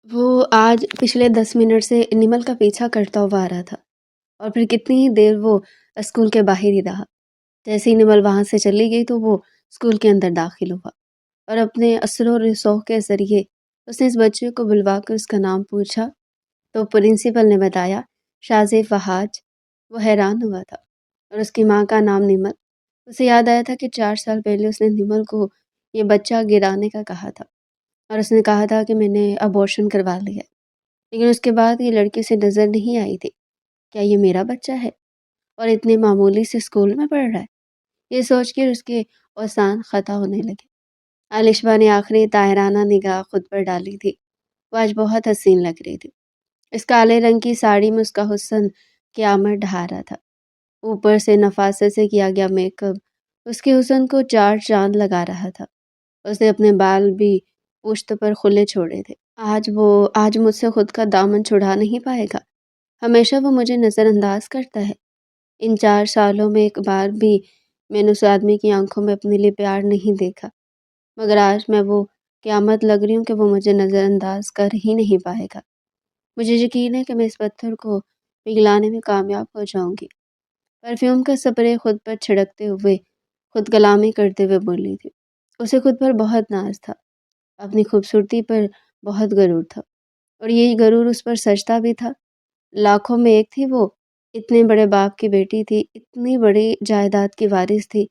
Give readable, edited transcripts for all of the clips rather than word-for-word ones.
وہ آج پچھلے 10 منٹ سے نمل کا پیچھا کرتا ہوا آ رہا تھا اور پھر کتنی ہی دیر وہ اسکول کے باہر ہی رہا۔ جیسے ہی نمل وہاں سے چلی گئی تو وہ اسکول کے اندر داخل ہوا اور اپنے اثر و رسوخ کے ذریعے اس نے اس بچے کو بلوا کر اس کا نام پوچھا تو پرنسپل نے بتایا شاہ فہاج۔ وہ حیران ہوا تھا اور اس کی ماں کا نام نمل۔ اسے یاد آیا تھا کہ 4 سال پہلے اس نے نمل کو یہ بچہ گرانے کا کہا تھا اور اس نے کہا تھا کہ میں نے ابورشن کروا لیا، لیکن اس کے بعد یہ لڑکی سے نظر نہیں آئی تھی۔ کیا یہ میرا بچہ ہے اور اتنے معمولی سے اسکول میں پڑھ رہا ہے؟ یہ سوچ کر اس کے اوسان خطا ہونے لگے۔ علشبہ نے آخری طاہرانہ نگاہ خود پر ڈالی تھی۔ وہ آج بہت حسین لگ رہی تھی۔ اس کالے رنگ کی ساڑی میں اس کا حسن قیامت ڈھا رہا تھا۔ اوپر سے نفاست سے کیا گیا میک اپ اس کے حسن کو 4 چاند لگا رہا تھا۔ اس نے اپنے بال بھی پشت پر کھلے چھوڑے تھے۔ آج مجھ سے خود کا دامن چھڑا نہیں پائے گا۔ ہمیشہ وہ مجھے نظر انداز کرتا ہے۔ ان 4 سالوں میں ایک بار بھی میں نے اس آدمی کی آنکھوں میں اپنے لیے پیار نہیں دیکھا، مگر آج میں وہ قیامت لگ رہی ہوں کہ وہ مجھے نظر انداز کر ہی نہیں پائے گا۔ مجھے یقین ہے کہ میں اس پتھر کو پگھلانے میں کامیاب ہو جاؤں گی۔ پرفیوم کا سپرے خود پر چھڑکتے ہوئے خود کلامی کرتے ہوئے بولی تھی۔ اسے خود پر بہت ناز تھا، اپنی خوبصورتی پر بہت غرور تھا، اور یہی غرور اس پر سجتا بھی تھا۔ لاکھوں میں ایک تھی وہ، اتنے بڑے باپ کی بیٹی تھی، اتنی بڑی جائیداد کی وارث تھی،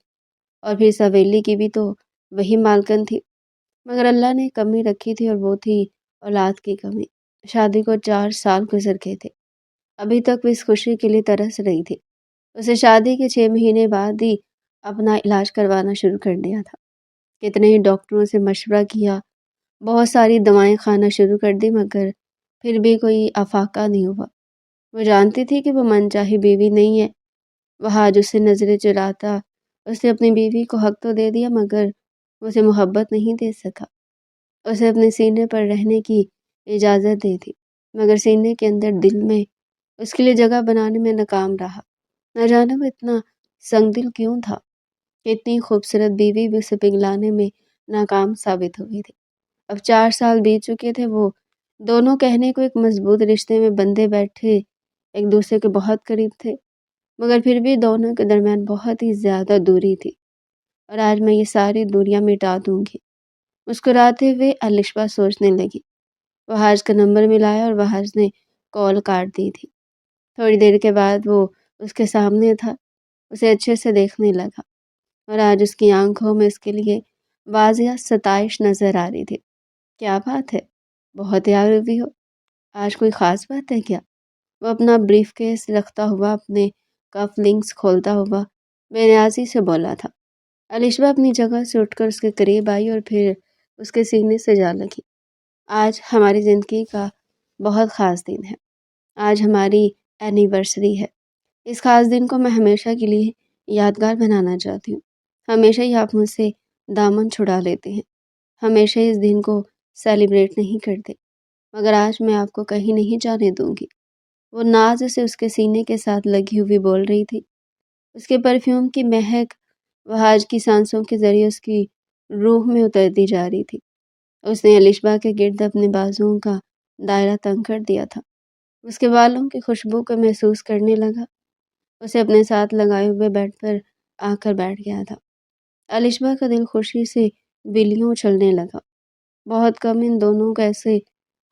اور پھر اس حویلی کی بھی تو وہی مالکن تھی، مگر اللہ نے کمی رکھی تھی اور وہ تھی اولاد کی کمی۔ شادی کو 4 سال گزر گئے تھے، ابھی تک وہ اس خوشی کے لیے ترس رہی تھی۔ اسے شادی کے 6 مہینے بعد ہی اپنا علاج کروانا شروع کر دیا تھا۔ کتنے ہی ڈاکٹروں سے مشورہ کیا، بہت ساری دوائیں کھانا شروع کر دی، مگر پھر بھی کوئی افاقہ نہیں ہوا۔ وہ جانتی تھی کہ وہ من چاہی بیوی نہیں ہے۔ وہ آج اسے نظریں چراتا اس نے اپنی بیوی کو حق تو دے دیا، مگر اسے محبت نہیں دے سکا۔ اسے اپنے سینے پر رہنے کی اجازت دے دی، مگر سینے کے اندر دل میں اس کے لیے جگہ بنانے میں ناکام رہا۔ نہ جانے وہ اتنا سنگ دل کیوں تھا کہ اتنی خوبصورت بیوی بھی اسے پگھلانے میں ناکام ثابت ہوئی تھی۔ اب 4 سال بیت چکے تھے، وہ دونوں کہنے کو ایک مضبوط رشتے میں بندھے بیٹھے ایک دوسرے کے بہت قریب تھے، مگر پھر بھی دونوں کے درمیان بہت ہی زیادہ دوری تھی، اور آج میں یہ ساری دوریاں مٹا دوں گی۔ مسکراتے ہوئے علشبہ سوچنے لگی۔ وحاج کا نمبر ملایا اور وحاج نے کال کاٹ دی تھی۔ تھوڑی دیر کے بعد وہ اس کے سامنے تھا، اسے اچھے سے دیکھنے لگا، اور آج اس کی آنکھوں میں اس کے لیے واضح ستائش نظر آ رہی تھی۔ کیا بات ہے؟ بہت تیار ہوئی ہو، آج کوئی خاص بات ہے کیا؟ وہ اپنا بریف کیس رکھتا ہوا اپنے کف لنکس کھولتا ہوا بے نیازی سے بولا تھا۔ علشبہ اپنی جگہ سے اٹھ کر اس کے قریب آئی اور پھر اس کے سینے سے جا لگی۔ آج ہماری زندگی کا بہت خاص دن ہے، آج ہماری اینیورسری ہے۔ اس خاص دن کو میں ہمیشہ کے لیے یادگار بنانا چاہتی ہوں۔ ہمیشہ ہی آپ مجھ سے دامن چھڑا لیتے ہیں، ہمیشہ اس دن کو سیلیبریٹ نہیں کرتے، مگر آج میں آپ کو کہیں نہیں جانے دوں گی۔ وہ ناز سے اس کے سینے کے ساتھ لگی ہوئی بول رہی تھی۔ اس کے پرفیوم کی مہک وحاج کی سانسوں کے ذریعے اس کی روح میں اترتی جا رہی تھی۔ اس نے علشبہ کے گرد اپنے بازوؤں کا دائرہ تنگ کر دیا تھا، اس کے بالوں کی خوشبو کو محسوس کرنے لگا۔ اسے اپنے ساتھ لگائے ہوئے بیڈ پر آ کر بیٹھ گیا تھا۔ علشبہ کا دل خوشی سے بلیوں اچھلنے لگا۔ بہت کم ان دونوں کو ایسے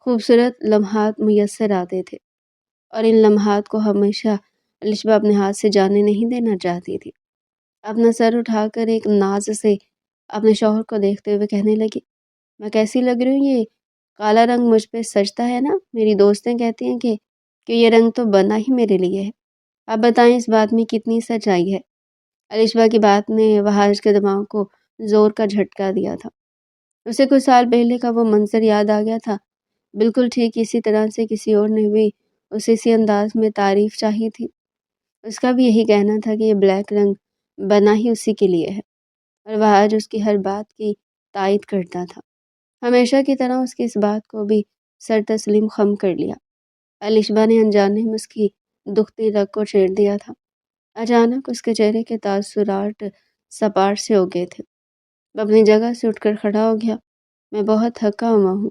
خوبصورت لمحات میسر آتے تھے، اور ان لمحات کو ہمیشہ علشبہ اپنے ہاتھ سے جانے نہیں دینا چاہتی تھی۔ اپنا سر اٹھا کر ایک ناز سے اپنے شوہر کو دیکھتے ہوئے کہنے لگی، میں کیسی لگ رہی ہوں؟ یہ کالا رنگ مجھ پہ سجتا ہے نا؟ میری دوستیں کہتی ہیں کہ یہ رنگ تو بنا ہی میرے لیے ہے۔ آپ بتائیں اس بات میں کتنی سچائی ہے؟ علشبہ کی بات نے وحاج کے دماغ کو زور کا جھٹکا دیا تھا۔ اسے کچھ سال پہلے کا وہ منظر یاد آ گیا تھا، بالکل ٹھیک اسی طرح سے کسی اور نے بھی اسے اسی انداز میں تعریف چاہی تھی۔ اس کا بھی یہی کہنا تھا کہ یہ بلیک رنگ بنا ہی اسی کے لیے ہے، اور وحاج اس کی ہر بات کی تائید کرتا تھا۔ ہمیشہ کی طرح اس کی اس بات کو بھی سر تسلیم خم کر لیا۔ علشبہ نے انجانے میں اس کی دکھتی رگ کو چھیڑ دیا تھا۔ اچانک اس کے چہرے کے تاثرات سپاٹ سے ہو گئے تھے۔ وہ اپنی جگہ سے اٹھ کر کھڑا ہو گیا۔ میں بہت تھکا ہوا ہوں،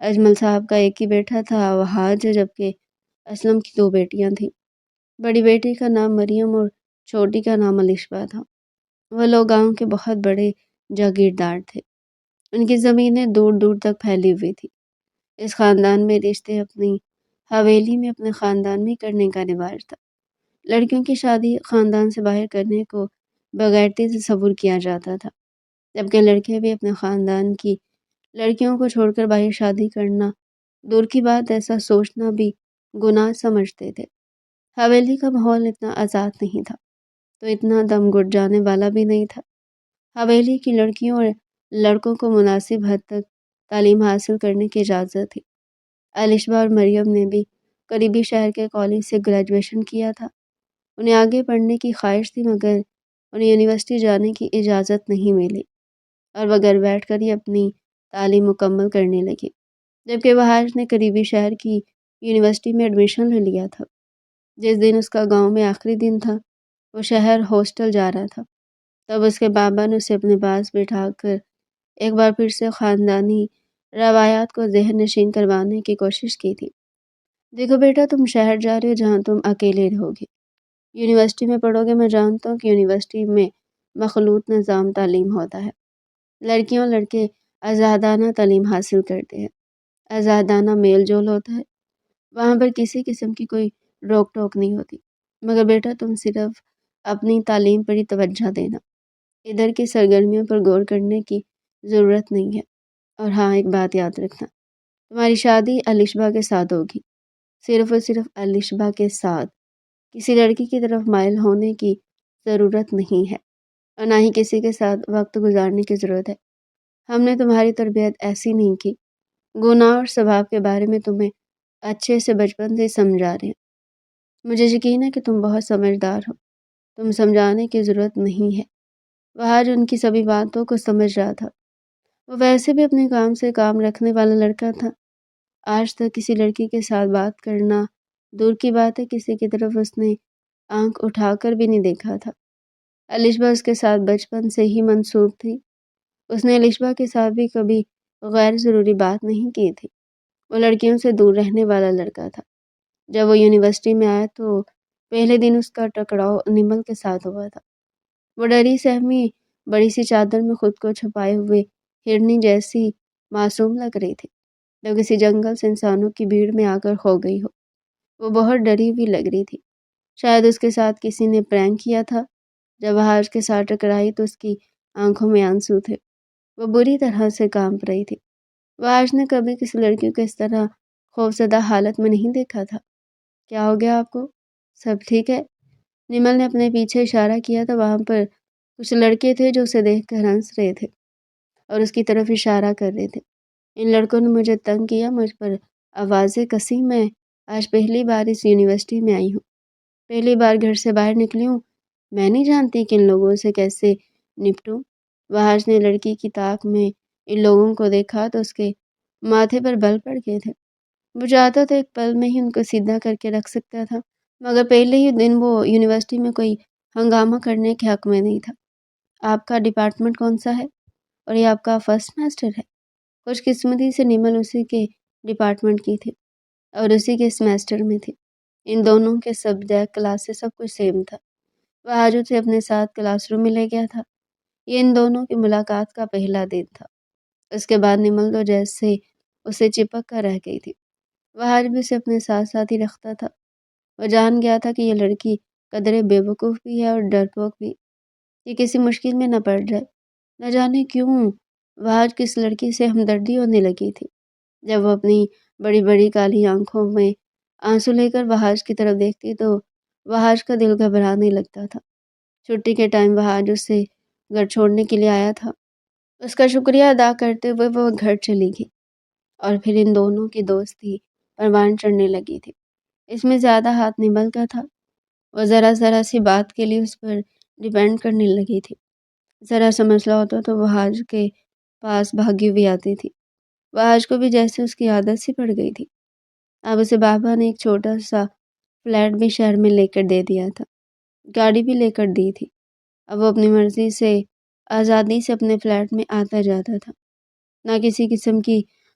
اجمل صاحب کا ایک ہی بیٹا تھا وحاج، جبکہ اسلم کی 2 بیٹیاں تھیں۔ بڑی بیٹی کا نام مریم اور چھوٹی کا نام الشبا تھا۔ وہ لوگ گاؤں کے بہت بڑے جاگیردار تھے۔ ان کی زمینیں دور دور تک پھیلی ہوئی تھی۔ اس خاندان میں رشتے اپنی حویلی میں اپنے خاندان میں کرنے کا رواج تھا۔ لڑکیوں کی شادی خاندان سے باہر کرنے کو بغیرتی تصور کیا جاتا تھا، جبکہ لڑکے بھی اپنے خاندان کی لڑکیوں کو چھوڑ کر باہر شادی کرنا دور کی بات، ایسا سوچنا بھی گناہ سمجھتے تھے۔ حویلی کا ماحول اتنا آزاد نہیں تھا تو اتنا دم گھٹ جانے والا بھی نہیں تھا۔ حویلی کی لڑکیوں اور لڑکوں کو مناسب حد تک تعلیم حاصل کرنے کی اجازت تھی۔ الشبا اور مریم نے بھی قریبی شہر کے کالج سے گریجویشن کیا تھا۔ انہیں آگے پڑھنے کی خواہش تھی، مگر انہیں یونیورسٹی جانے کی اجازت نہیں ملی اور وہ گھر بیٹھ کر ہی اپنی تعلیم مکمل کرنے لگی، جبکہ وحاج نے قریبی شہر کی یونیورسٹی میں ایڈمیشن لے لیا تھا۔ جس دن اس کا گاؤں میں آخری دن تھا، وہ شہر ہاسٹل جا رہا تھا، تب اس کے بابا نے اسے اپنے پاس بٹھا کر ایک بار پھر سے خاندانی روایات کو ذہن نشین کروانے کی کوشش کی تھی۔ دیکھو بیٹا، تم شہر جا رہے ہو جہاں تم اکیلے رہو گے، یونیورسٹی میں پڑھو گے۔ میں جانتا ہوں کہ یونیورسٹی میں مخلوط نظام تعلیم ہوتا ہے، لڑکیاں اور لڑکے آزادانہ تعلیم حاصل کرتے ہیں، آزادانہ میل جول ہوتا ہے، وہاں پر کسی قسم کی کوئی روک ٹوک نہیں ہوتی۔ مگر بیٹا، تم صرف اپنی تعلیم پر ہی توجہ دینا، ادھر کی سرگرمیوں پر غور کرنے کی ضرورت نہیں ہے۔ اور ہاں، ایک بات یاد رکھنا، تمہاری شادی الشبا کے ساتھ ہوگی، صرف اور صرف الشبا کے ساتھ۔ کسی لڑکی کی طرف مائل ہونے کی ضرورت نہیں ہے اور نہ ہی کسی کے ساتھ وقت گزارنے کی ضرورت ہے۔ ہم نے تمہاری تربیت ایسی نہیں کی، گناہ اور ثواب کے بارے میں تمہیں اچھے سے بچپن سے سمجھا رہے ہیں۔ مجھے یقین ہے کہ تم بہت سمجھدار ہو، تم سمجھانے کی ضرورت نہیں ہے۔ وحاج ان کی سبھی باتوں کو سمجھ رہا تھا۔ وہ ویسے بھی اپنے کام سے کام رکھنے والا لڑکا تھا۔ آج تک کسی لڑکی کے ساتھ بات کرنا دور کی بات ہے، کسی کی طرف اس نے آنکھ اٹھا کر بھی نہیں دیکھا تھا۔ الشبا اس کے ساتھ بچپن سے ہی منسوب تھی۔ اس نے الشبا کے ساتھ بھی کبھی غیر ضروری بات نہیں کی تھی۔ وہ لڑکیوں سے دور رہنے والا لڑکا تھا۔ جب وہ یونیورسٹی میں آیا تو پہلے دن اس کا ٹکراؤ نمل کے ساتھ ہوا تھا۔ وہ ڈری سہمی بڑی سی چادر میں خود کو چھپائے ہوئے ہرنی جیسی معصوم لگ رہی تھی، جو کسی جنگل سے انسانوں کی بھیڑ میں آ کر کھو گئی ہو۔ وہ بہت ڈری ہوئی لگ رہی تھی، شاید اس کے ساتھ کسی نے پرینک کیا تھا۔ جب وحاج کے ساتھ ٹکرائی تو اس کی آنکھوں میں آنسو تھے، وہ بری طرح سے کانپ رہی تھی۔ وحاج نے کبھی کسی لڑکی کو اس طرح خوفزدہ حالت میں نہیں دیکھا تھا۔ کیا ہو گیا آپ کو؟ سب ٹھیک ہے؟ نمل نے اپنے پیچھے اشارہ کیا تھا۔ وہاں پر کچھ لڑکے تھے جو اسے دیکھ کر ہنس رہے تھے اور اس کی طرف اشارہ کر رہے تھے۔ ان لڑکوں نے مجھے تنگ کیا، مجھ پر آوازیں کسی۔ میں آج پہلی بار اس یونیورسٹی میں آئی ہوں، پہلی بار گھر سے باہر نکلی ہوں، میں نہیں جانتی کہ ان لوگوں سے کیسے نپٹوں۔ وحاج نے لڑکی کی طاق میں ان لوگوں کو دیکھا تو اس کے ماتھے پر بل پڑ گئے تھے۔ وہ چاہتا تو ایک پل میں ہی ان کو سیدھا کر کے رکھ سکتا تھا، مگر پہلے ہی دن وہ یونیورسٹی میں کوئی ہنگامہ کرنے کے حق میں نہیں تھا۔ آپ کا ڈپارٹمنٹ کون سا ہے؟ اور یہ آپ کا فرسٹ سیمسٹر ہے؟ خوش قسمتی سے نمل اسی کے ڈپارٹمنٹ کی تھی اور اسی کے سیمسٹر میں تھی۔ ان دونوں کے سبجیکٹ، کلاسز، سب کچھ سیم تھا۔ وحاج اسے اپنے ساتھ کلاس روم میں لے گیا تھا۔ یہ ان دونوں کی ملاقات کا پہلا دن تھا۔ اس کے بعد نمل تو جیسے اسے چپک کر رہ گئی تھی۔ وحاج بھی اسے اپنے ساتھ ساتھ ہی رکھتا تھا۔ وہ جان گیا تھا کہ یہ لڑکی قدرے بے وقوف بھی ہے اور ڈرپوک بھی، کہ کسی مشکل میں نہ پڑ جائے۔ نہ جانے کیوں وحاج کی اس لڑکی سے ہمدردی ہونے لگی تھی۔ جب وہ اپنی بڑی بڑی کالی آنکھوں میں آنسو لے کر وحاج کی طرف دیکھتی تو وحاج کا دل گھبرانے لگتا تھا۔ چھٹی کے ٹائم وحاج اسے گھر چھوڑنے کے لیے آیا تھا۔ اس کا شکریہ ادا کرتے ہوئے وہ گھر چلی گئی اور پھر ان دونوں کی دوستی پروان چڑھنے لگی تھی۔ اس میں زیادہ ہاتھ نمل کا تھا۔ وہ ذرا ذرا سی بات کے لیے اس پر ڈیپینڈ کرنے لگی تھی۔ ذرا سا مسئلہ ہوتا تو وحاج کے پاس بھاگی ہوئی آتی تھی۔ وحاج کو بھی جیسے اس کی عادت سی پڑ گئی تھی۔ اب اسے بابا نے ایک چھوٹا سا فلیٹ بھی شہر میں لے کر دے دیا تھا، گاڑی بھی لے کر دی تھی۔ اب وہ اپنی مرضی سے آزادی سے اپنے فلیٹ میں آتا جاتا تھا، نہ کسی قسم کی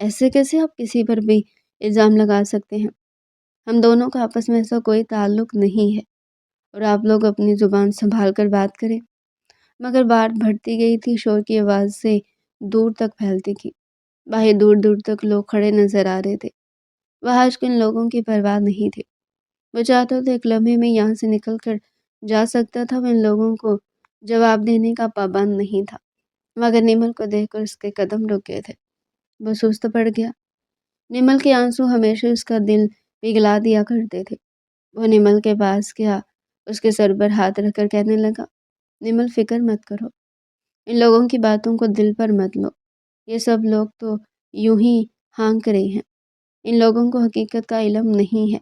ایسے کیسے آپ کسی پر بھی الزام لگا سکتے ہیں؟ ہم دونوں کا آپس میں ایسا کوئی تعلق نہیں ہے، اور آپ لوگ اپنی زبان سنبھال کر بات کریں۔ مگر بات بڑھتی گئی تھی، شور کی آواز سے دور تک پھیلتی تھی۔ باہر دور دور تک لوگ کھڑے نظر آ رہے تھے۔ وہ آج کن لوگوں کی پرواہ نہیں تھی۔ وہ چاہتا تھا ایک لمحے میں یہاں سے نکل کر جا سکتا تھا، وہ ان لوگوں کو جواب دینے کا پابند نہیں تھا۔ مگر نمل کو دیکھ کر اس کے قدم رک گئے تھے۔ وہ سست پڑ گیا۔ نمل کے آنسو ہمیشہ اس کا دل پگھلا دیا کرتے تھے۔ وہ نمل کے پاس گیا، اس کے سر پر ہاتھ رکھ کر کہنے لگا، نمل فکر مت کرو، ان لوگوں کی باتوں کو دل پر مت لو، یہ سب لوگ تو یوں ہی ہانک رہے ہیں، ان لوگوں کو حقیقت کا علم نہیں ہے،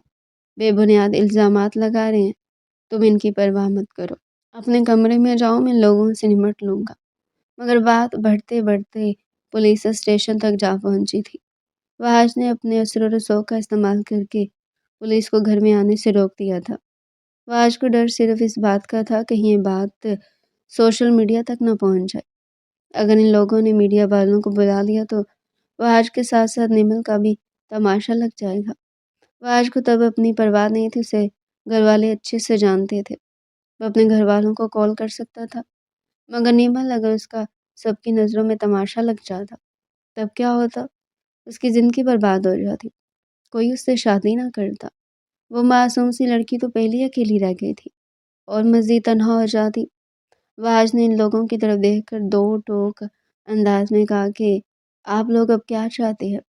بے بنیاد الزامات لگا رہے ہیں، تم ان کی پرواہ مت کرو، اپنے کمرے میں جاؤ، میں ان لوگوں سے نمٹ لوں گا۔ مگر بات بڑھتے بڑھتے پولیس اسٹیشن تک جا پہنچی تھی۔ وحاش نے اپنے اثر و رسوخ کا استعمال کر کے پولیس کو گھر میں آنے سے روک دیا تھا۔ وحاش کو ڈر صرف اس بات کا تھا کہیں یہ بات سوشل میڈیا تک نہ پہنچ جائے۔ اگر ان لوگوں نے میڈیا والوں کو بلا لیا تو وحاش کے ساتھ ساتھ نمل کا بھی تماشا لگ جائے گا۔ وحاش کو تب اپنی پرواہ نہیں تھی، اسے گھر والے اچھے سے جانتے تھے، وہ اپنے گھر والوں کو کال کر سکتا تھا۔ مگر نمل اگر اس کا سب کی نظروں میں تماشا لگ جاتا تب کیا ہوتا؟ اس کی زندگی برباد ہو جاتی، کوئی اس سے شادی نہ کرتا، وہ معصوم سی لڑکی تو پہلے اکیلی رہ گئی تھی اور مزید تنہا ہو جاتی۔ وحاش نے ان لوگوں کی طرف دیکھ کر دو ٹوک انداز میں کہا کہ آپ لوگ اب کیا چاہتے ہیں؟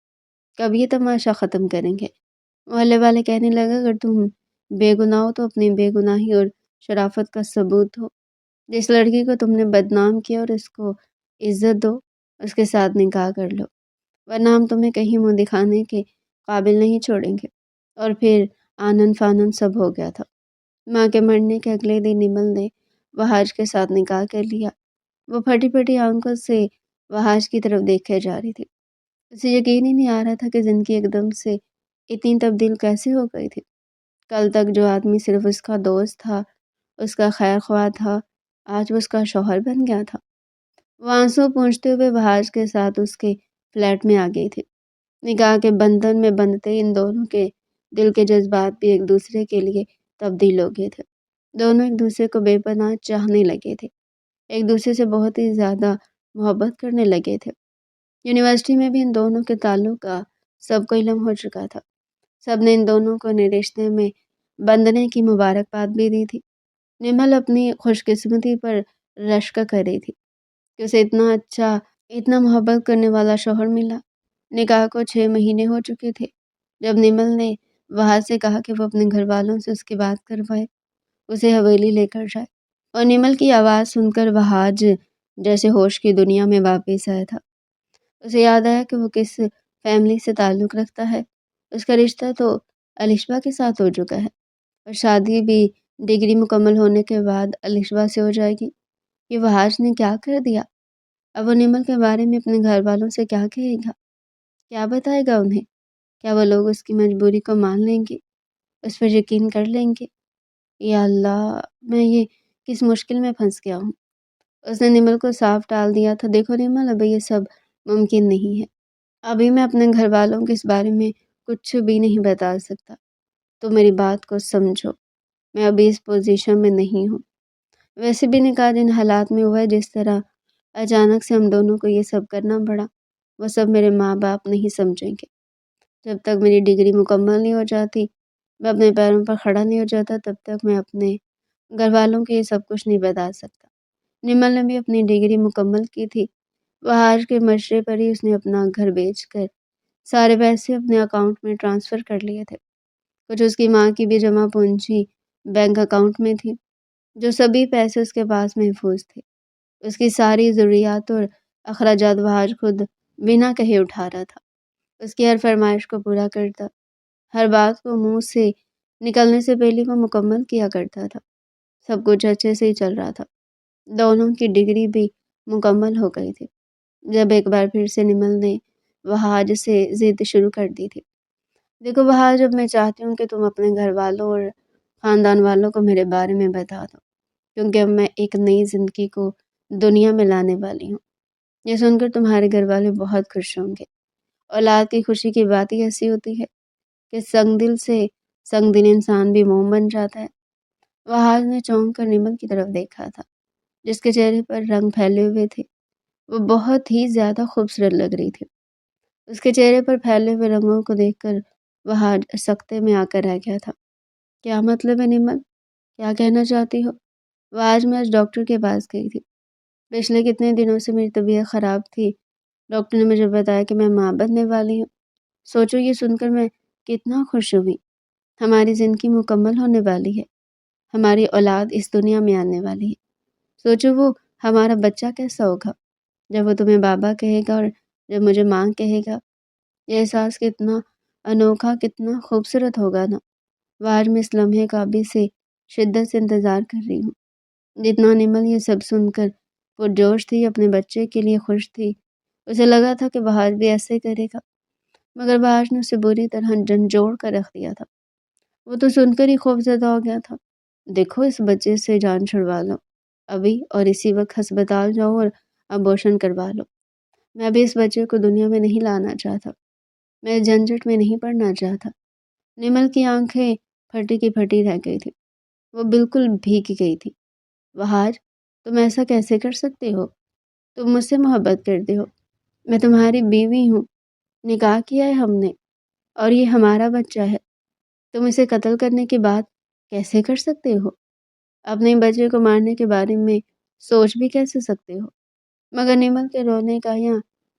کب یہ تماشا ختم کریں گے؟ محلے والے کہنے لگے، اگر تم بے گناہ ہو تو اپنی بے گناہی اور شرافت کا ثبوت ہو، جس لڑکی کو تم نے بدنام کیا اور اس کو عزت دو، اس کے ساتھ نکاح کر لو، ورنہ ہم تمہیں کہیں منہ دکھانے کے قابل نہیں چھوڑیں گے۔ اور پھر آنن فانن سب ہو گیا تھا۔ ماں کے مرنے کے اگلے دن نمل نے وحاش کے ساتھ نکاح کر لیا۔ وہ پھٹی پھٹی آنکھوں سے وحاش کی طرف دیکھے جا رہی تھی۔ اسے یقین ہی نہیں آ رہا تھا کہ زندگی ایک دم سے اتنی تبدیل کیسے ہو گئی تھی۔ کل تک جو آدمی صرف اس کا دوست تھا، اس کا خیر خواہ تھا، آج وہ اس کا شوہر بن گیا تھا۔ وہ آنسو پونچھتے ہوئے وحاش کے ساتھ اس کے فلیٹ میں آ گئی تھی۔ نکاح کے بندھن میں بندھتے ان دونوں کے دل کے جذبات بھی ایک دوسرے کے لیے تبدیل ہو گئے تھے۔ دونوں ایک دوسرے کو بے پناہ چاہنے لگے تھے، ایک دوسرے سے بہت ہی زیادہ محبت کرنے لگے تھے۔ یونیورسٹی میں بھی ان دونوں کے تعلق کا سب کو علم ہو چکا تھا۔ سب نے ان دونوں کو نئے رشتے میں بندھنے کی مبارکباد بھی دی تھی۔ نمل اپنی خوش قسمتی پر رشک کر رہی تھی کہ اسے اتنا اچھا، اتنا محبت کرنے والا شوہر ملا۔ نکاح کو 6 مہینے ہو چکے تھے جب نمل نے وہاں سے کہا کہ وہ اپنے گھر والوں سے اس کی بات کروائے، اسے حویلی لے کر جائے، اور نمل کی آواز سن کر وحاج جیسے ہوش کی دنیا میں واپس آیا تھا۔ اسے یاد آیا کہ وہ کس فیملی سے تعلق رکھتا ہے۔ اس کا رشتہ تو الشبا کے ساتھ ہو چکا ہے، اور شادی بھی ڈگری مکمل ہونے کے بعد الشبا سے ہو جائے گی۔ یہ وحاج نے کیا کر دیا؟ اب وہ نمل کے بارے میں اپنے گھر والوں سے کیا کہے گا؟ کیا بتائے گا انہیں؟ کیا وہ لوگ اس کی مجبوری کو مان لیں گے، اس پر یقین کر لیں گے؟ یا اللہ، میں یہ کس مشکل میں پھنس گیا ہوں۔ اس نے نمل کو صاف ٹال دیا تھا، دیکھو نمل، اب یہ سب ممکن نہیں ہے، ابھی میں اپنے گھر والوں کو اس بارے میں کچھ بھی نہیں بتا سکتا، تو میری بات کو سمجھو، میں ابھی اس پوزیشن میں نہیں ہوں۔ ویسے بھی نکاح جن حالات میں ہوا ہے، جس طرح اچانک سے ہم دونوں کو یہ سب کرنا پڑا، وہ سب میرے ماں باپ نہیں سمجھیں گے۔ جب تک میری ڈگری مکمل نہیں ہو جاتی، میں اپنے پیروں پر کھڑا نہیں ہو جاتا، تب تک میں اپنے گھر والوں کو یہ سب کچھ نہیں بتا سکتا۔ نمل نے بھی اپنی ڈگری مکمل کی تھی۔ وحاش کے مشورے پر ہی اس نے اپنا گھر بیچ کر سارے پیسے اپنے اکاؤنٹ میں ٹرانسفر کر لیے تھے۔ کچھ اس کی ماں کی بھی جمع پونجی بینک اکاؤنٹ میں تھی، جو سبھی پیسے اس کے پاس محفوظ تھے۔ اس کی ساری ضروریات اور اخراجات وحاش خود بنا کہے اٹھا رہا تھا، اس کی ہر فرمائش کو پورا کرتا، ہر بات کو منہ سے نکلنے سے پہلے وہ مکمل کیا کرتا تھا۔ سب کچھ اچھے سے ہی چل رہا تھا، دونوں کی ڈگری بھی مکمل ہو گئی تھی، جب ایک بار پھر سے نمل نے وحاج سے ضد شروع کر دی تھی۔ دیکھو وحاج، اب میں چاہتی ہوں کہ تم اپنے گھر والوں اور خاندان والوں کو میرے بارے میں بتا دو، کیونکہ اب میں ایک نئی زندگی کو دنیا میں لانے والی ہوں۔ یہ سن کر تمہارے گھر والے بہت خوش ہوں گے، اولاد کی خوشی کی بات ہی ایسی ہوتی ہے کہ سنگ دل سے سنگ دل انسان بھی موم بن جاتا ہے۔ وہاج نے چونک کر نمل کی طرف دیکھا تھا، جس کے چہرے پر رنگ پھیلے ہوئے تھے۔ وہ بہت ہی زیادہ خوبصورت لگ رہی تھی۔ اس کے چہرے پر پھیلے ہوئے رنگوں کو دیکھ کر وہاج سکتے میں آ کر رہ گیا تھا۔ کیا مطلب ہے نمل؟ کیا کہنا چاہتی ہو؟ میں آج ڈاکٹر کے پاس گئی تھی۔ پچھلے کتنے دنوں سے میری طبیعت خراب تھی۔ ڈاکٹر نے مجھے بتایا کہ میں ماں بننے والی ہوں۔ سوچو یہ سن کر میں کتنا خوش ہوئی۔ ہماری زندگی مکمل ہونے والی ہے۔ ہماری اولاد اس دنیا میں آنے والی ہے۔ سوچو وہ ہمارا بچہ کیسا ہوگا جب وہ تمہیں بابا کہے گا اور جب مجھے ماں کہے گا۔ یہ احساس کتنا انوکھا، کتنا خوبصورت ہوگا نا۔ آج میں اس لمحے کا ابھی سے شدت سے انتظار کر رہی ہوں۔ جتنا نمل یہ سب سن کر پرجوش تھی، اپنے بچے کے لیے خوش تھی، اسے لگا تھا کہ بہاج بھی ایسے کرے گا، مگر بہاج نے اسے بری طرح جھنجھوڑ کر رکھ دیا تھا۔ وہ تو سن کر ہی خوفزدہ ہو گیا تھا۔ دیکھو اس بچے سے جان چھڑوا لو ابھی، اور اسی وقت ہسپتال جاؤ اور ابورشن کروا لو۔ میں ابھی اس بچے کو دنیا میں نہیں لانا چاہتا۔ میں جھنجھٹ میں نہیں پڑنا چاہتا۔ نمل کی آنکھیں پھٹی کی پھٹی رہ گئی تھی۔ وہ بالکل بھیگ گئی تھی۔ وہاج، تم ایسا کیسے کر سکتے ہو؟ تم مجھ سے محبت کرتے ہو۔ میں تمہاری بیوی ہوں، نکاح کیا ہے ہم نے، اور یہ ہمارا بچہ ہے۔ تم اسے قتل کرنے کی بات کیسے کر سکتے ہو؟ اپنے بچے کو مارنے کے بارے میں سوچ بھی کیسے سکتے ہو؟ مگر نمل کے رونے کا یا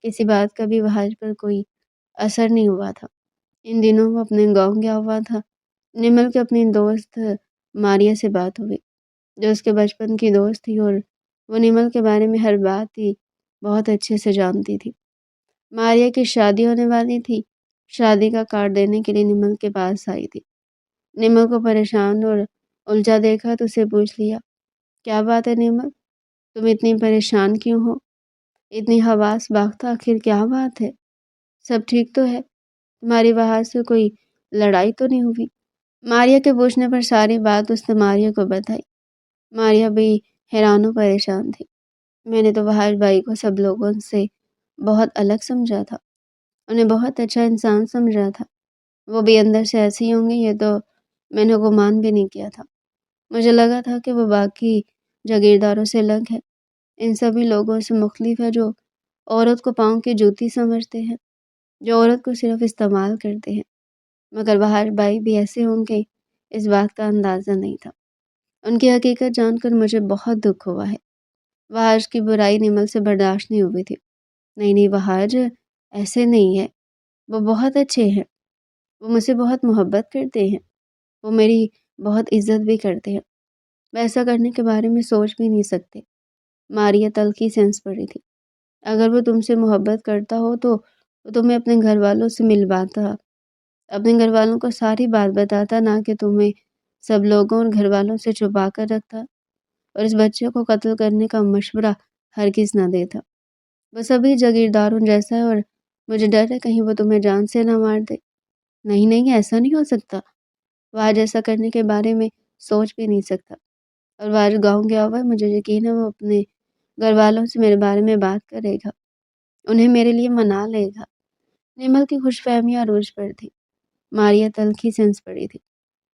کسی بات کا بھی وہاج پر کوئی اثر نہیں ہوا تھا۔ ان دنوں وہ اپنے گاؤں گیا ہوا تھا۔ نمل کے اپنی دوست ماریا سے بات ہوئی، جو اس کے بچپن کی دوست تھی، اور وہ نمل کے بارے میں ہر بات ہی بہت اچھے سے جانتی تھی۔ ماریا کی شادی ہونے والی تھی۔ شادی کا کارڈ دینے کے لیے نمل کے پاس آئی تھی۔ نمل کو پریشان اور الجھا دیکھا تو اسے پوچھ لیا، کیا بات ہے نمل؟ تم اتنی پریشان کیوں ہو؟ اتنی حواس باختہ، آخر کیا بات ہے؟ سب ٹھیک تو ہے؟ تمہاری وہاں سے کوئی لڑائی تو نہیں ہوئی؟ ماریا کے پوچھنے پر ساری بات اس نے ماریا کو بتائی۔ ماریا بھی حیران و پریشان تھی۔ میں نے تو وہاج بھائی کو سب لوگوں سے بہت الگ سمجھا تھا، انہیں بہت اچھا انسان سمجھا تھا۔ وہ بھی اندر سے ایسے ہی ہوں گے، یہ تو میں نے گمان بھی نہیں کیا تھا۔ مجھے لگا تھا کہ وہ باقی جاگیرداروں سے الگ ہے، ان سبھی لوگوں سے مختلف ہے جو عورت کو پاؤں کی جوتی سمجھتے ہیں، جو عورت کو صرف استعمال کرتے ہیں۔ مگر وہاج بھائی بھی ایسے ہوں گے، اس بات کا اندازہ نہیں تھا۔ ان کی حقیقت جان کر مجھے بہت دکھ ہوا ہے۔ وہاج کی برائی نمل سے برداشت نہیں ہوئی تھی۔ نہیں وہاج ایسے نہیں ہے، وہ بہت اچھے ہیں، وہ مجھ سے بہت محبت کرتے ہیں، وہ میری بہت عزت بھی کرتے ہیں، میں ایسا کرنے کے بارے میں سوچ بھی نہیں سکتے۔ ماریا تلخی سے ہنس پڑی تھی۔ اگر وہ تم سے محبت کرتا ہو تو وہ تمہیں اپنے گھر والوں سے ملواتا، اپنے گھر والوں کو ساری بات بتاتا، نہ کہ تمہیں سب لوگوں اور گھر والوں سے چھپا کر رکھتا، اور اس بچے کو قتل کرنے کا مشورہ ہرگز نہ دیتا۔ وہ سبھی جاگیرداروں جیسا ہے، اور مجھے ڈر ہے کہیں وہ تمہیں جان سے نہ مار دے۔ نہیں ایسا نہیں ہو سکتا۔ وہ آج ایسا کرنے کے بارے میں سوچ بھی نہیں سکتا، اور وہ آج گاؤں گیا ہوا ہے، مجھے یقین ہے وہ اپنے گھر والوں سے میرے بارے میں بات کرے گا، انہیں میرے لیے منا لے گا۔ نمل کی خوش فہمی عروج پر تھی۔ ماریا تلخی سے ہنس پڑی تھی۔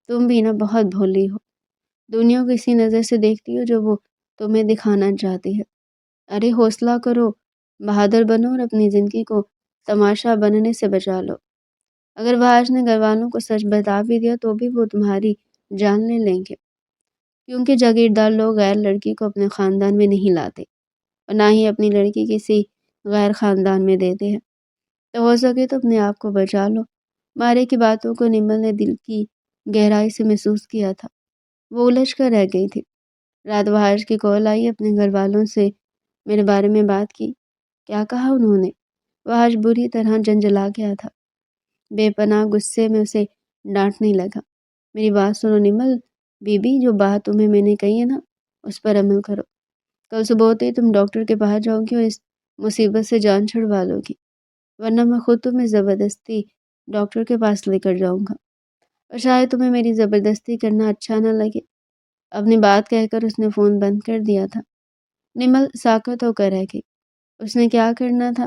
تم بھی نا بہت بھولی ہو، دنیا کو اسی نظر سے دیکھتی ہو جو وہ تمہیں دکھانا چاہتی ہے۔ ارے حوصلہ کرو، بہادر بنو اور اپنی زندگی کو تماشا بننے سے بچا لو۔ اگر وہاج نے گھر والوں کو سچ بتا بھی دیا تو بھی وہ تمہاری جان لے لیں گے، کیونکہ جاگیردار لوگ غیر لڑکی کو اپنے خاندان میں نہیں لاتے، اور نہ ہی اپنی لڑکی کسی غیر خاندان میں دیتے ہیں۔ تو ہو سکے تو اپنے آپ کو بچا لو۔ مارے کی باتوں کو نمل نے دل کی گہرائی سے محسوس کیا تھا۔ وہ الجھ کر رہ گئی تھی۔ رات وہاج کی کال آئی، اپنے گھر والوں سے میرے بارے میں بات کی۔ کیا کہا انہوں نے؟ وہاج بری طرح جنجلا گیا تھا۔ بے پناہ غصے میں اسے ڈانٹنے لگا۔ میری بات سنو نمل بی بی، جو بات تمہیں میں نے کہی ہے نا، اس پر عمل کرو۔ کل صبح ہوتے ہی تم ڈاکٹر کے پاس جاؤ گی اور اس مصیبت سے جان چھڑوا لو گی، ورنہ میں خود تمہیں زبردستی ڈاکٹر کے پاس لے کر جاؤں گا، اور شاید تمہیں میری زبردستی کرنا اچھا نہ لگے۔ اپنی بات کہہ کر اس نے فون بند کر دیا تھا۔ نمل ساکت ہو کر رہ گئی۔ اس نے کیا کرنا تھا؟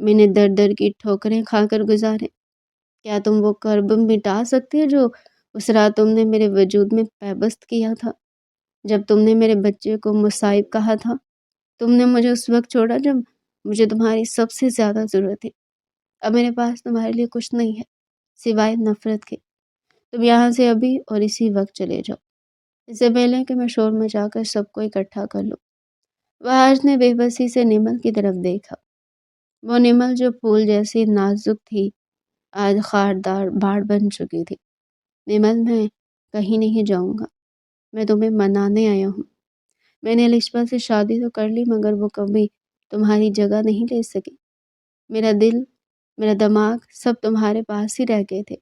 میں نے در در کی ٹھوکریں کھا کر گزارے۔ کیا تم وہ کرب مٹا سکتی ہو جو اس رات تم نے میرے وجود میں پیوست کیا تھا، جب تم نے میرے بچے کو مصائب کہا تھا؟ تم نے مجھے اس وقت چھوڑا جب مجھے تمہاری سب سے زیادہ ضرورت تھی۔ اب میرے پاس تمہارے لیے کچھ نہیں ہے سوائے نفرت کے۔ تم یہاں سے ابھی اور اسی وقت چلے جاؤ، اس سے پہلے کہ میں شور مچا کر سب کو اکٹھا کر لوں۔ وحاج نے بے بسی سے نمل کی طرف دیکھا۔ وہ نمل جو پھول جیسی نازک تھی آج خاردار باڑ بن چکی تھی۔ نمل، میں کہیں نہیں جاؤں گا، میں تمہیں منانے آیا ہوں۔ میں نے الشبا سے شادی تو کر لی مگر وہ کبھی تمہاری جگہ نہیں لے سکی۔ میرا دل، میرا دماغ سب تمہارے پاس ہی رہ گئے تھے۔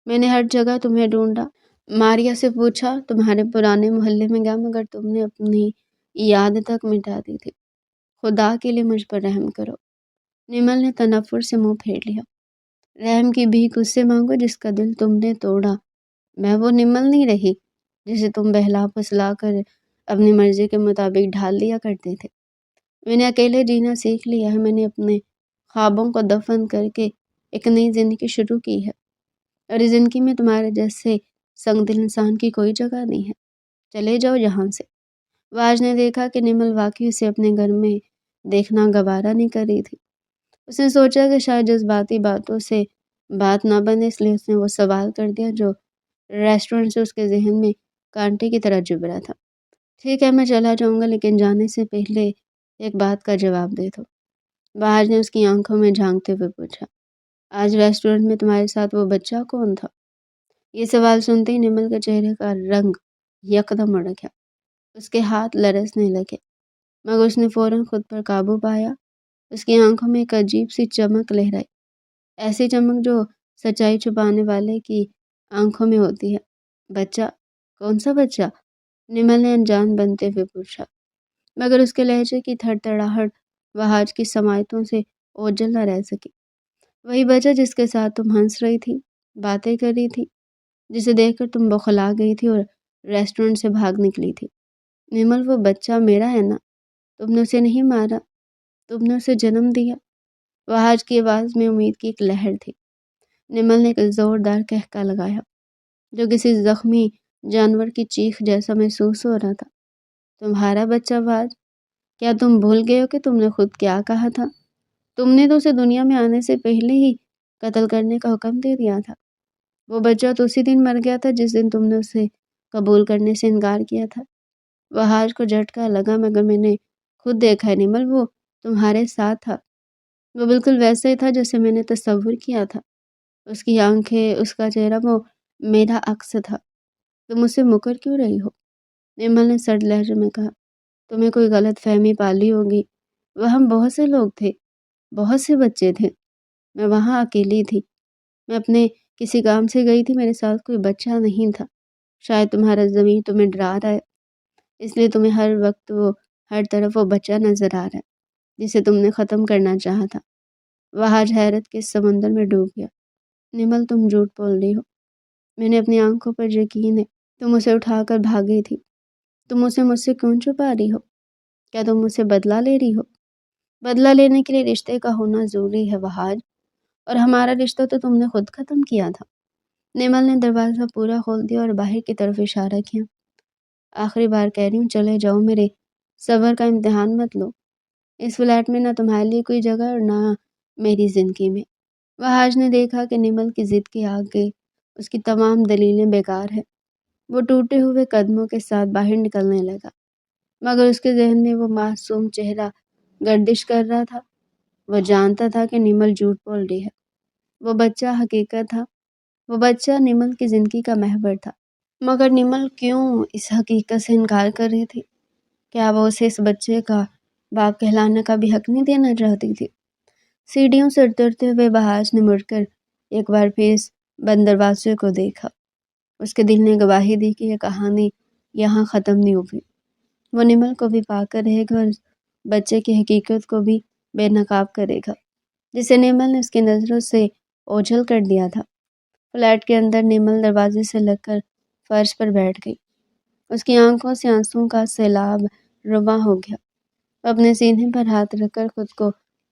میں نے ہر جگہ تمہیں ڈھونڈا، ماریا سے پوچھا، تمہارے پرانے محلے میں گیا مگر تم نے اپنی یاد تک مٹا دی تھی۔ خدا کے لیے مجھ پر رحم کرو۔ نمل نے تنفر سے منہ پھیر لیا۔ رحم کی بھیک اس سے مانگو جس کا دل تم نے توڑا۔ میں وہ نمل نہیں رہی جسے تم بہلا پھسلا کر اپنی مرضی کے مطابق ڈھال دیا کرتے تھے۔ میں نے اکیلے جینا سیکھ لیا ہے، میں نے اپنے خوابوں کو دفن کر کے ایک نئی زندگی شروع کی ہے، اور اس زندگی میں تمہارے جیسے سنگ دل انسان کی کوئی جگہ نہیں ہے۔ چلے جاؤ یہاں سے۔ واج نے دیکھا کہ نمل واقعی اسے اپنے گھر میں دیکھنا گوارا نہیں کر رہی تھی۔ اس نے سوچا کہ شاید جذباتی باتوں سے بات نہ بنے، اس لیے اس نے وہ سوال کر دیا جو ریسٹورنٹ سے اس کے ذہن میں کانٹے کی طرح چبھ رہا تھا۔ ٹھیک ہے، میں چلا جاؤں گا، لیکن جانے سے پہلے ایک بات کا جواب دے دو۔ باہر نے اس کی آنکھوں میں جھانکتے ہوئے پوچھا، آج ریسٹورنٹ میں تمہارے ساتھ وہ بچہ کون تھا؟ یہ سوال سنتے ہی نمل کے چہرے کا رنگ یکدم اڑ گیا، اس کے ہاتھ لرزنے لگے، مگر اس نے فوراً خود پر قابو پایا۔ اس کی آنکھوں میں ایک عجیب سی چمک لہرائی، ایسی چمک جو سچائی چھپانے والے کی آنکھوں میں ہوتی ہے۔ بچہ؟ کون سا بچہ؟ نمل نے انجان بنتے ہوئے پوچھا، مگر اس کے لہجے کی تھڑ تھڑاہٹ وحاج کی سماعتوں سے اوجھل نہ رہ سکی۔ وہی بچہ جس کے ساتھ تم ہنس رہی تھی، باتیں کر رہی تھی، جسے دیکھ کر تم بوکھلا گئی تھی اور ریسٹورنٹ سے بھاگ نکلی تھی۔ نمل، وہ بچہ میرا ہے نا؟ تم نے اسے نہیں مارا، تم نے اسے جنم دیا۔ وحاج کی آواز میں امید کی ایک لہر تھی۔ نمل نے ایک زوردار قہقہ لگایا جو کسی زخمی جانور کی چیخ جیسا محسوس ہو رہا تھا۔ تمہارا بچہ وحاج؟ کیا تم بھول گئے ہو کہ تم نے خود کیا کہا تھا؟ تم نے تو اسے دنیا میں آنے سے پہلے ہی قتل کرنے کا حکم دے دیا تھا۔ وہ بچہ تو اسی دن مر گیا تھا جس دن تم نے اسے قبول کرنے سے انکار کیا تھا۔ وحاج کو جھٹکا لگا، مگر میں نے خود دیکھا ہے نمل، وہ تمہارے ساتھ تھا، وہ بالکل ویسا ہی تھا جیسے میں نے تصور کیا تھا۔ اس کی آنکھیں، اس کا چہرہ، وہ میرا عکس تھا۔ تم اسے مکر کیوں رہی ہو؟ نمل نے سرد لہجے میں کہا، تمہیں کوئی غلط فہمی پالی ہوگی، وہاں بہت سے لوگ تھے، بہت سے بچے تھے، میں وہاں اکیلی تھی، میں اپنے کسی کام سے گئی تھی، میرے ساتھ کوئی بچہ نہیں تھا۔ شاید تمہارا ضمیر تمہیں ڈرا رہا ہے، اس لیے تمہیں ہر وقت ہر طرف وہ بچہ نظر آ رہا ہے جسے تم نے ختم کرنا چاہا تھا۔ وحاج حیرت کے سمندر میں ڈوب گیا۔ نمل، تم جھوٹ بول رہی ہو، میں نے اپنی آنکھوں پر یقین ہے، تم اسے اٹھا کر بھاگی تھی۔ تم اسے مجھ سے کیوں چھپا رہی ہو؟ کیا تم مجھ سے بدلہ لے رہی ہو؟ بدلہ لینے کے لیے رشتے کا ہونا ضروری ہے وحاج، اور ہمارا رشتہ تو تم نے خود ختم کیا تھا۔ نمل نے دروازہ پورا کھول دیا اور باہر کی طرف اشارہ کیا۔ آخری بار کہہ رہی ہوں، چلے جاؤ، میرے صبر کا امتحان مت لو۔ اس فلیٹ میں نہ تمہارے لیے کوئی جگہ اور نہ میری زندگی میں۔ وحاج نے دیکھا کہ نمل کی ضد کے آگے اس کی تمام دلیلیں بیکار ہیں۔ وہ ٹوٹے ہوئے قدموں کے ساتھ باہر نکلنے لگا، مگر اس کے ذہن میں وہ معصوم چہرہ گردش کر رہا تھا۔ وہ جانتا تھا کہ نمل جھوٹ بول رہی ہے، وہ بچہ حقیقت تھا، وہ بچہ نمل کی زندگی کا محور تھا۔ مگر نمل کیوں اس حقیقت سے انکار کر رہی تھی؟ کیا وہ اسے اس بچے کا باپ کہلانے کا بھی حق نہیں دینا چاہتی تھی؟ سیڑھیوں سے اترتے ہوئے وحاج نے مڑ کر ایک بار پھر اس بند دروازے کو دیکھا۔ اس کے دل نے گواہی دی کہ یہ کہانی یہاں ختم نہیں ہوئی۔ وہ نمل کو بھی پا کر رہے گا اور اس بچے کی حقیقت کو بھی بے نقاب کرے گا جسے نمل نے اس کی نظروں سے اوجھل کر دیا تھا۔ فلیٹ کے اندر نمل دروازے سے لگ کر فرش پر بیٹھ گئی۔ اس کی آنکھوں سے آنسوں کا سیلاب رواں ہو گیا۔ وہ اپنے سینے پر ہاتھ رکھ کر خود کو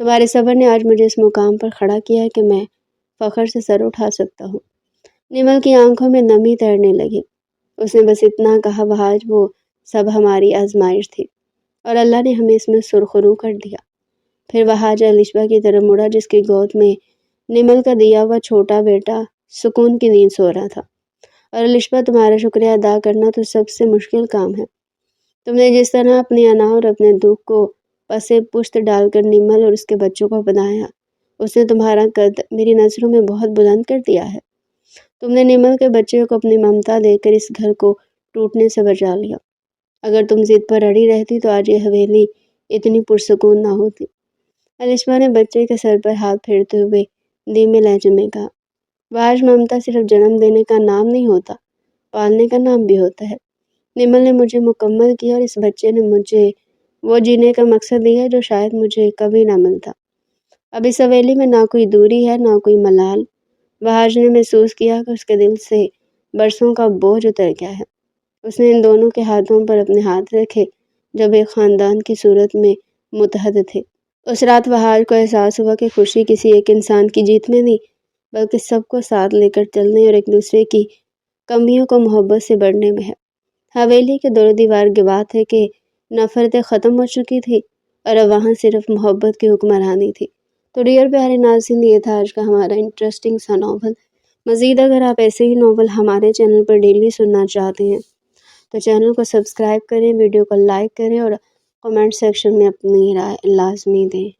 تمہارے صبر نے آج مجھے اس مقام پر کھڑا کیا ہے کہ میں فخر سے سر اٹھا سکتا ہوں۔ نمل کی آنکھوں میں نمی تیرنے لگی۔ اس نے بس اتنا کہا، وہاج وہ سب ہماری آزمائش تھی اور اللہ نے ہمیں اس میں سرخرو کر دیا۔ پھر وہاج الشبا کی طرف مڑا جس کی گود میں نمل کا دیا ہوا چھوٹا بیٹا سکون کی نیند سو رہا تھا۔ اور الشبا، تمہارا شکریہ ادا کرنا تو سب سے مشکل کام ہے۔ تم نے جس طرح اپنی انا اور اپنے دکھ کو پسے پشت ڈال کر نمل اور اس کے بچوں کو بنایا، اس نے تمہارا قد میری نظروں میں بہت بلند کر دیا ہے۔ تم نے نمل کے بچے کو اپنی ممتا دے کر اس گھر کو ٹوٹنے سے بچا لیا۔ اگر تم ضد پر اڑی رہتی تو آج یہ حویلی اتنی پرسکون نہ ہوتی۔ الشبا نے بچے کے سر پر ہاتھ پھیرتے ہوئے دھیمے لہجے میں کہا، وہاج، ممتا صرف جنم دینے کا نام نہیں ہوتا، پالنے کا نام بھی ہوتا ہے۔ نمل نے مجھے مکمل کیا اور اس بچے نے مجھے وہ جینے کا مقصد دیا جو شاید مجھے کبھی نہ ملتا۔ اب اس حویلی میں نہ کوئی دوری ہے، نہ کوئی ملال۔ وہاج نے محسوس کیا کہ اس کے دل سے برسوں کا بوجھ اتر گیا ہے۔ اس نے ان دونوں کے ہاتھوں پر اپنے ہاتھ رکھے جب ایک خاندان کی صورت میں متحد تھے۔ اس رات وہاج کو احساس ہوا کہ خوشی کسی ایک انسان کی جیت میں نہیں، بلکہ سب کو ساتھ لے کر چلنے اور ایک دوسرے کی کمیوں کو محبت سے بڑھنے میں ہے۔ حویلی کے دور دیوار گواہ تھے کہ نفرتیں ختم ہو چکی تھی اور اب وہاں صرف محبت کی حکمرانی تھی۔ تو ڈیئر پیارے ناظرین، یہ تھا آج کا ہمارا انٹرسٹنگ سا ناول۔ مزید اگر آپ ایسے ہی ناول ہمارے چینل پر ڈیلی سننا چاہتے ہیں تو چینل کو سبسکرائب کریں، ویڈیو کو لائک کریں اور کمنٹ سیکشن میں اپنی رائے لازمی دیں۔